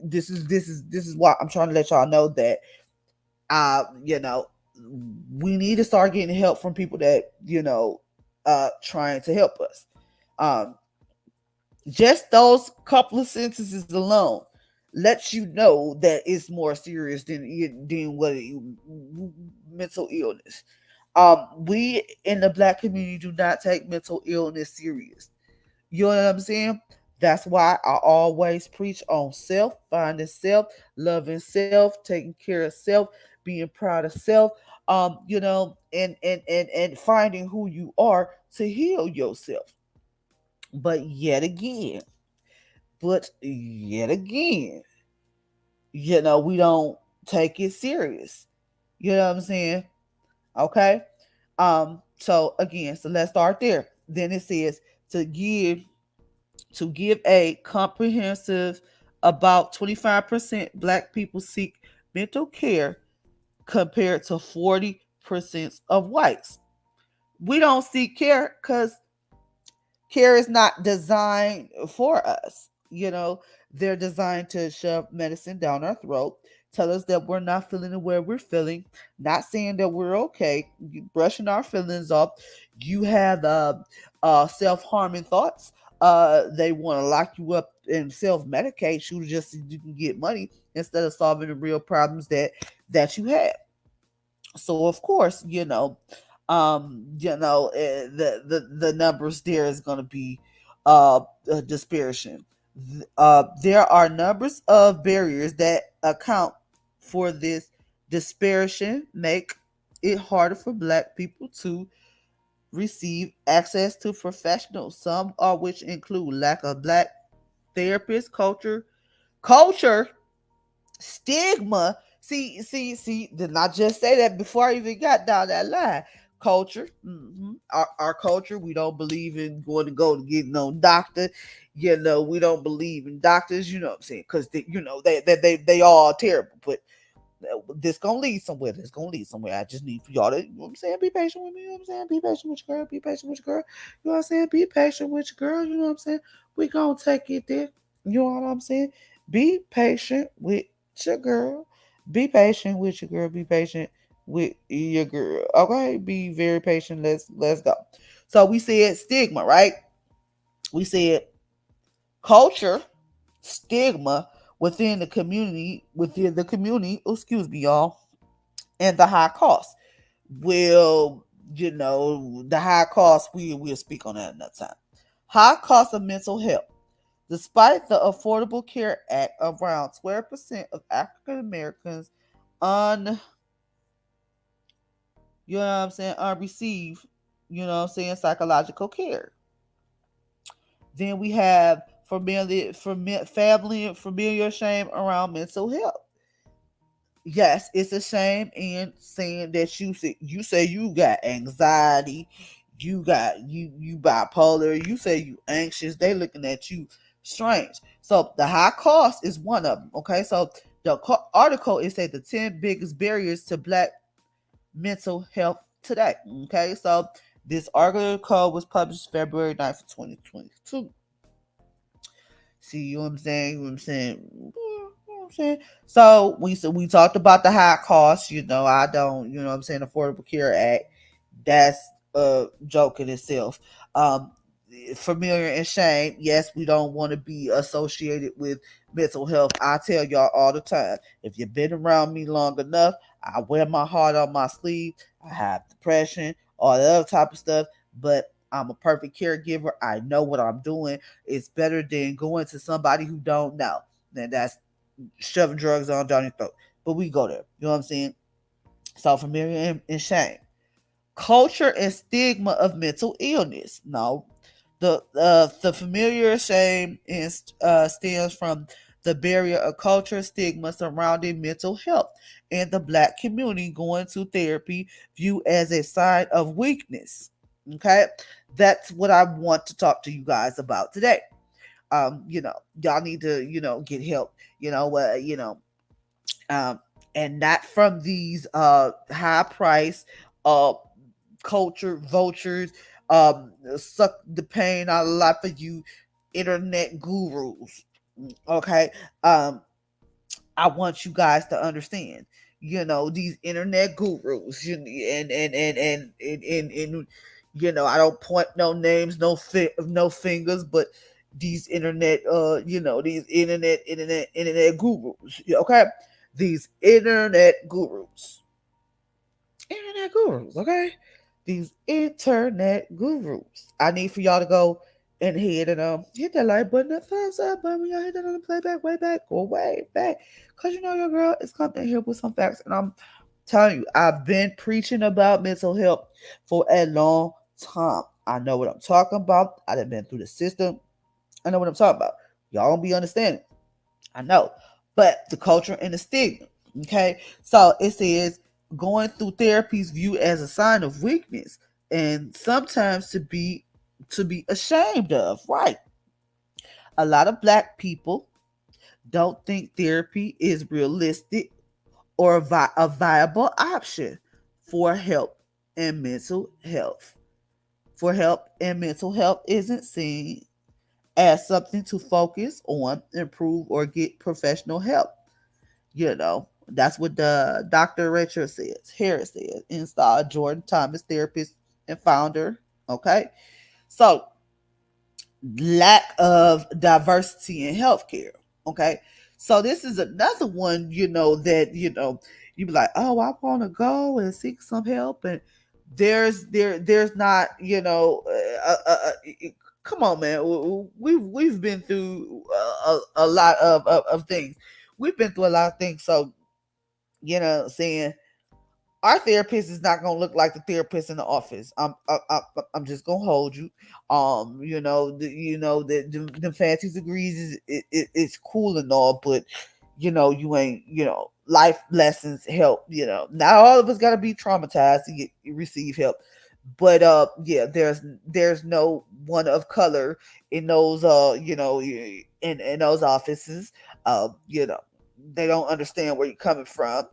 This is why I'm trying to let y'all know that you know we need to start getting help from people that trying to help us. Um, just those couple of sentences alone lets you know that it's more serious than mental illness. We in the black community do not take mental illness serious. You know what I'm saying? That's why I always preach on self, finding self, loving self, taking care of self, being proud of self. And finding who you are to heal yourself. But yet again, but yet again, we don't take it serious. You know what I'm saying? Okay. So again, so let's start there. Then it says to give a comprehensive, about 25% black people seek mental care compared to 40% of whites. We don't seek care because care is not designed for us. They're designed to shove medicine down our throat, tell us that we're not feeling the way we're feeling, not saying that we're okay, brushing our feelings off. You have self harming thoughts. They want to lock you up and self medicate you just so you can get money instead of solving the real problems that you have. So of course, the numbers there is going to be a dispersion. There are numbers of barriers that account for this dispersion, make it harder for black people to receive access to professionals. Some are which include lack of black therapists, culture, stigma. See, did not just say that before I even got down that line. Culture, our culture. We don't believe in going to go to get no doctor. We don't believe in doctors. You know what I'm saying? Because they all terrible. But this gonna lead somewhere. This gonna lead somewhere. I just need for y'all to, what I'm saying, be patient with me. You know what I'm saying? Be patient with your girl. Be patient with your girl. You know what I'm saying? Be patient with your girl. You know what I'm saying? We gonna take it there. You know what I'm saying? Be patient with your girl. Be patient with your girl. Be patient with your girl. Okay? Be very patient. Let's go. So we said stigma, right? We said culture, stigma within the community, excuse me, y'all, and the high cost. Well, the high cost, we'll speak on that another time. High cost of mental health. Despite the Affordable Care Act, around 12% of African Americans un you know what I'm saying, receive, psychological care. Then we have family and familiar shame around mental health. Yes, it's a shame in saying that you say you got anxiety, you bipolar, you say you anxious. They looking at you strange. So the high cost is one of them. Okay, so the article is said the 10 biggest barriers to Black mental health today. Okay, so this article was published February 9th, 2022. See, you know what I'm saying? You know what I'm saying? You know what I'm saying? So we talked about the high cost. I don't. You know what I'm saying? Affordable Care Act. That's a joke in itself. Um, Familiar and shame. Yes, we don't want to be associated with mental health. I tell y'all all the time. If you've been around me long enough, I wear my heart on my sleeve. I have depression, all the other type of stuff. But I'm a perfect caregiver. I know what I'm doing. It's better than going to somebody who don't know. Then that's shoving drugs down your throat. But we go there. You know what I'm saying? So familiar and shame. Culture and stigma of mental illness. No, the familiar shame stems from the barrier of culture stigma surrounding mental health and the Black community going to therapy viewed as a sign of weakness. Okay, that's what I want to talk to you guys about today. Y'all need to get help. Um, and not from these high price uh culture vultures, suck the pain out of life for you internet gurus. Okay. I want you guys to understand, these internet gurus, and I don't point no names, no fingers, but these internet gurus. Okay, these internet gurus, okay? These internet gurus. I need for y'all to go and hit and hit that like button, that thumbs up button when y'all hit that on the playback way back or way back. Cause your girl is coming in here with some facts. And I'm telling you, I've been preaching about mental health for a long time. I know what I'm talking about. I've been through the system. I know what I'm talking about. Y'all gonna be understanding. I know. But the culture and the stigma. Okay. So it says going through therapy is viewed as a sign of weakness and sometimes to be ashamed of. Right. A lot of Black people don't think therapy is realistic or a viable option for help and mental health. For help and mental health isn't seen as something to focus on, improve, or get professional help. That's what the Dr. Richard says. Harris says, installed Jordan Thomas, therapist and founder. Okay. So lack of diversity in healthcare. Okay. So this is another one, that, you be like, oh, I want to go and seek some help. And there's not, come on, man. We've been through a lot of things. We've been through a lot of things. So, saying our therapist is not gonna look like the therapist in the office. I'm just gonna hold you. The fancy degrees it's cool and all, but you ain't life lessons help. Not all of us gotta be traumatized to receive help, but yeah, there's no one of color in those in those offices. They don't understand where you're coming from.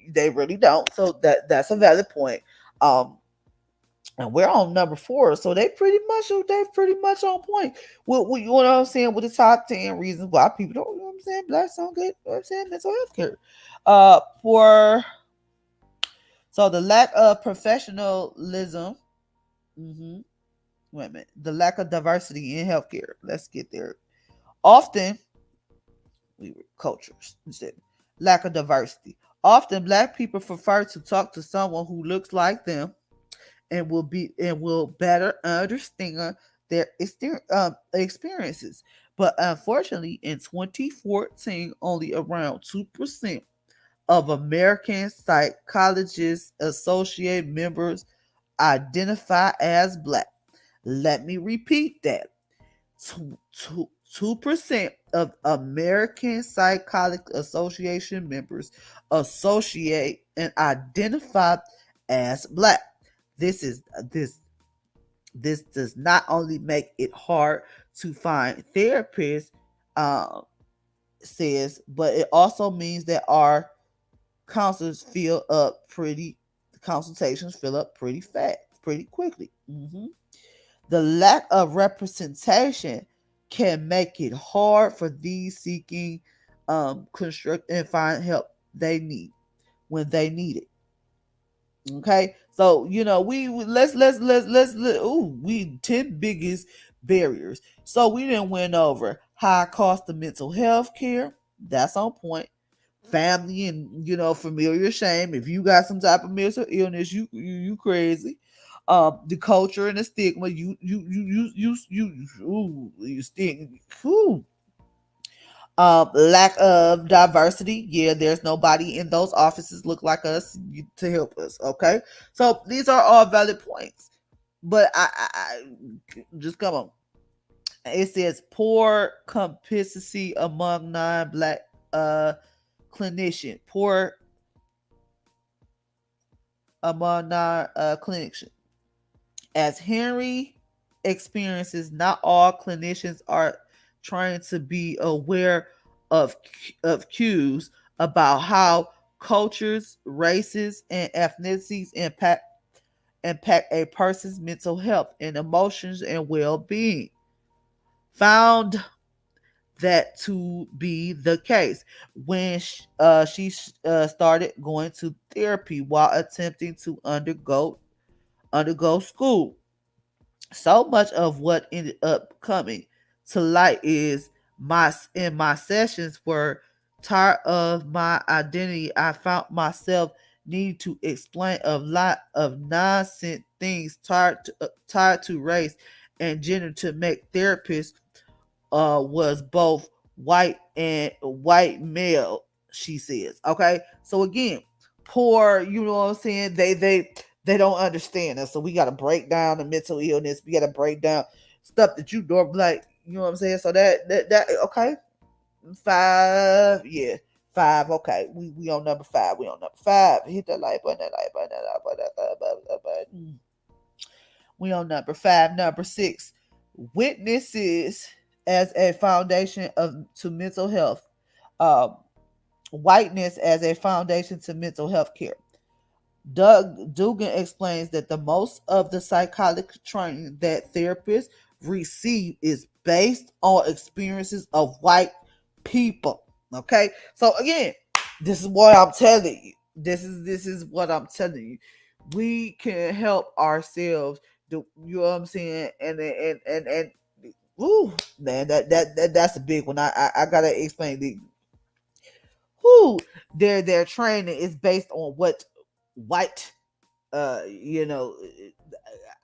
They really don't. So that's a valid point. Um, and we're on number 4, so they pretty much on point. You know what I'm saying, with the top 10 reasons why people don't, you know what I'm saying, Blacks don't get, you know what I'm saying, mental health care. For so the lack of professionalism. Mm-hmm. Wait a minute. The lack of diversity in healthcare. Let's get there. Often we were cultures instead. Lack of diversity. Often Black people prefer to talk to someone who looks like them and will better understand their experiences. But unfortunately, in 2014, only around 2% of American Psychologists Associate members identify as Black. Let me repeat that. 2% of American Psychological Association members associate and identify as black. This is this does not only make it hard to find therapists, um, says, but it also means that our counselors fill up pretty consultations fill up pretty fast, pretty quickly. The lack of representation can make it hard for these seeking construct and find help they need when they need it. Okay, so we ooh, we 10 biggest barriers. So we didn't win over high cost of mental health care. That's on point. Family and familiar shame. If you got some type of mental illness, you crazy. The culture and the stigma. You sting. Ooh. Lack of diversity. Yeah, there's nobody in those offices look like us to help us. Okay, so these are all valid points, but I just come on. It says poor competency among non-black clinician. Poor among non-clinician. As Henry experiences, not all clinicians are trying to be aware of cues about how cultures, races, and ethnicities impact a person's mental health and emotions and well-being. Found that to be the case when she started going to therapy while attempting to undergo school. So much of what ended up coming to light is my sessions were tired of my identity. I found myself needing to explain a lot of nonsense things tied to race and gender to make therapists was both white male, she says. Okay. So again, poor, you know what I'm saying? They don't understand us. So we gotta break down the mental illness. We gotta break down stuff that you don't like, you know what I'm saying? So that okay. Five, yeah. Five, okay. We on number five. We on number five. Hit that like button, that like button, that like button, that button. We on number five. Number six, witnesses as a foundation of to mental health. Um, Whiteness as a foundation to mental health care. Doug Dugan explains that the most of the psychological training that therapists receive is based on experiences of white people. Okay, so again, this is what I'm telling you. This is what I'm telling you. We can help ourselves. You know what I'm saying? And ooh, man, that's a big one. I gotta explain the who their training is based on what white you know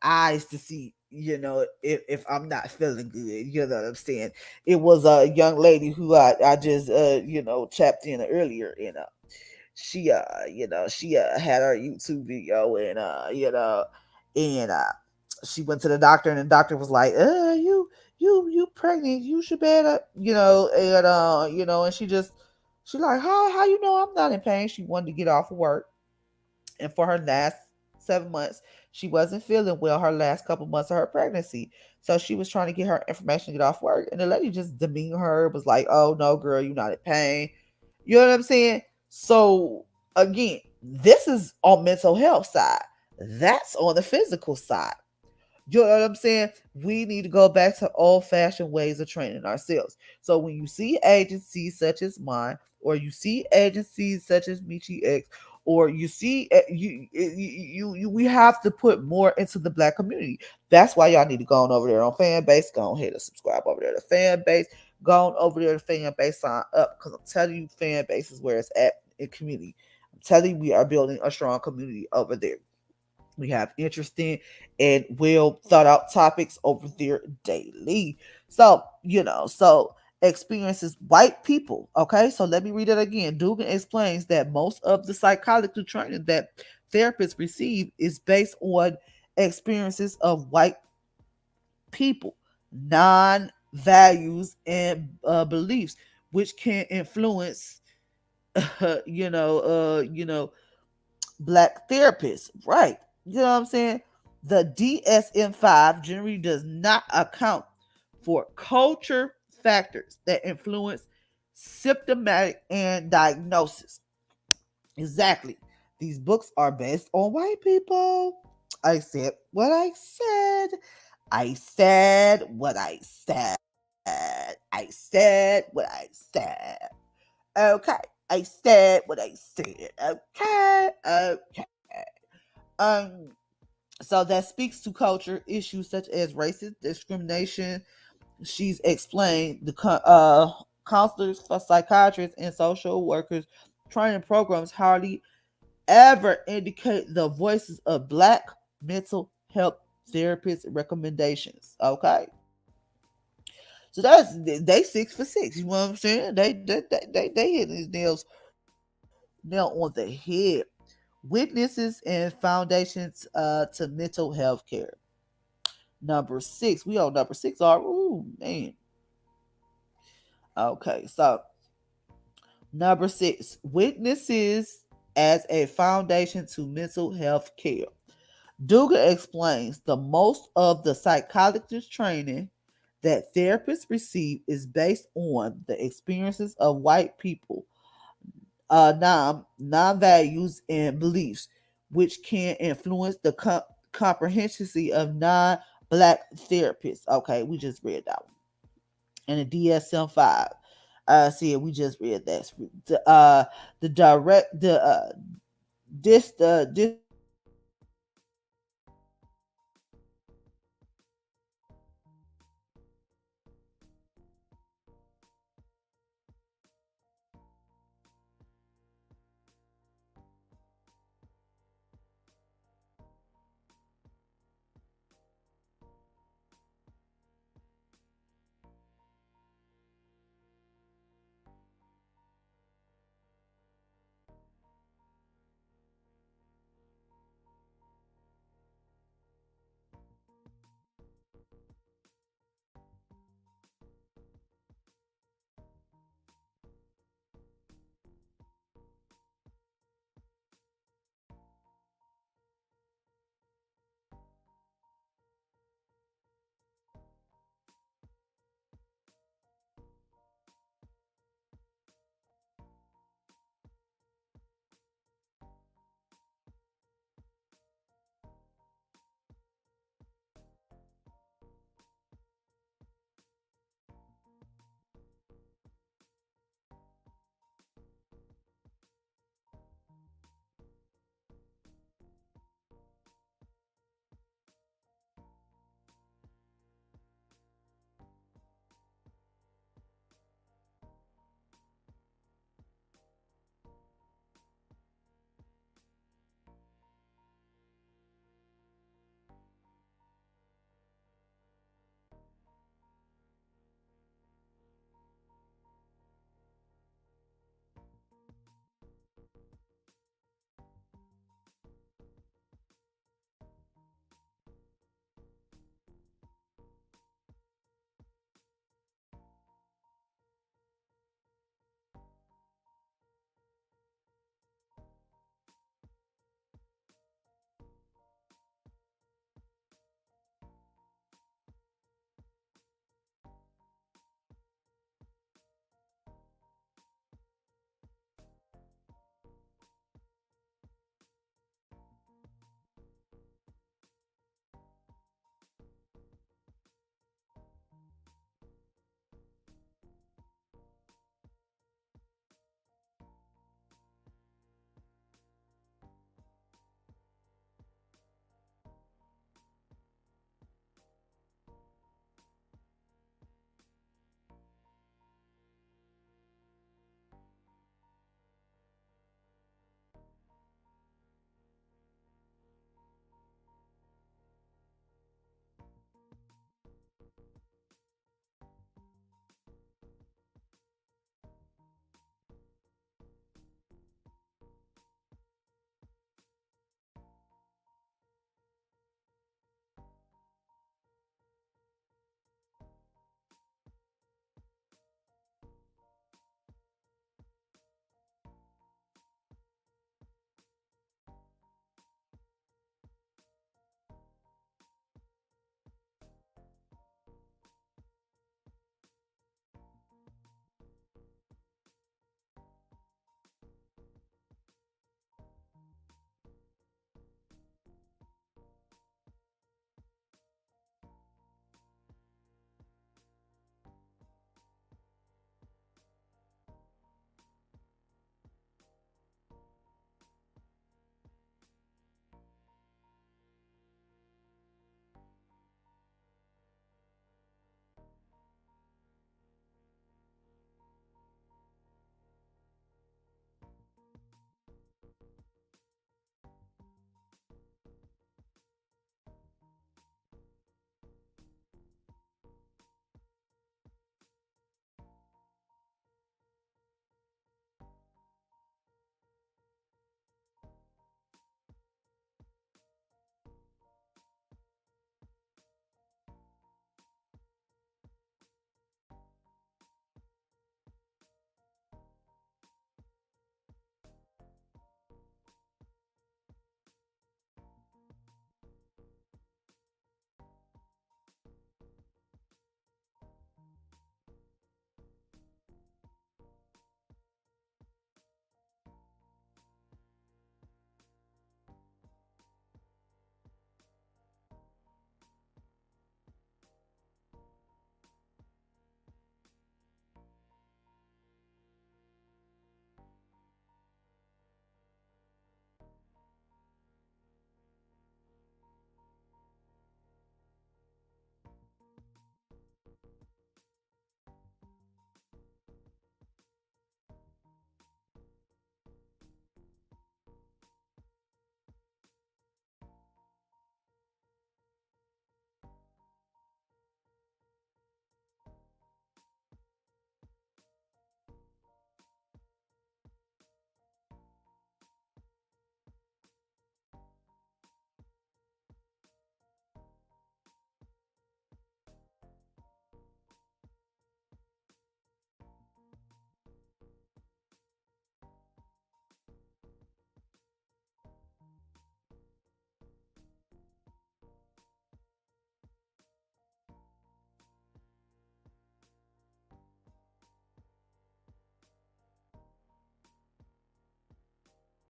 eyes to see, if I'm not feeling good, you know what I'm saying. It was a young lady who I just chapped in earlier, she had her YouTube video, and she went to the doctor, and the doctor was like, you pregnant, you should better, and she like, how I'm not in pain. She wanted to get off of work, and for her last 7 months, she wasn't feeling well her last couple months of her pregnancy. So she was trying to get her information to get off work. And the lady just demeaned her, was like, oh no, girl, you're not in pain. You know what I'm saying? So again, this is on mental health side. That's on the physical side. You know what I'm saying? We need to go back to old fashioned ways of training ourselves. So when you see agencies such as mine, or you see agencies such as Mechee, or you see we have to put more into the black community. That's why y'all need to go on over there on Fanbase. Go on ahead and subscribe over there to Fanbase. Go on over there to Fanbase, sign up, because I'm telling you, Fanbase is where it's at in community. I'm telling you, we are building a strong community over there. We have interesting and well thought out topics over there daily. So experiences white people. Okay, so let me read it again. Dugan explains that most of the psychological training that therapists receive is based on experiences of white people, non values, and beliefs, which can influence, you know, black therapists, right? You know what I'm saying? The DSM-5 generally does not account for culture factors that influence symptomatic and diagnosis. Exactly. These books are based on white people. I said what I said. I said what I said. I said what I said. Okay. I said what I said. Okay. Okay. Um, so that speaks to culture issues such as racist discrimination. She's explained the counselors for psychiatrists and social workers training programs hardly ever indicate the voices of black mental health therapists recommendations. Okay. So they 6 for 6. You know what I'm saying? They hit these nail on the head. Witnesses and foundations to mental health care. Number 6. We on number 6 are ooh man. Okay, so number 6, witnesses as a foundation to mental health care. Duga explains the most of the psychologist training that therapists receive is based on the experiences of white people, non values and beliefs, which can influence the comprehensiveness of non black therapists. Okay, we just read that one. And the DSM-5. See, we just read that. The direct the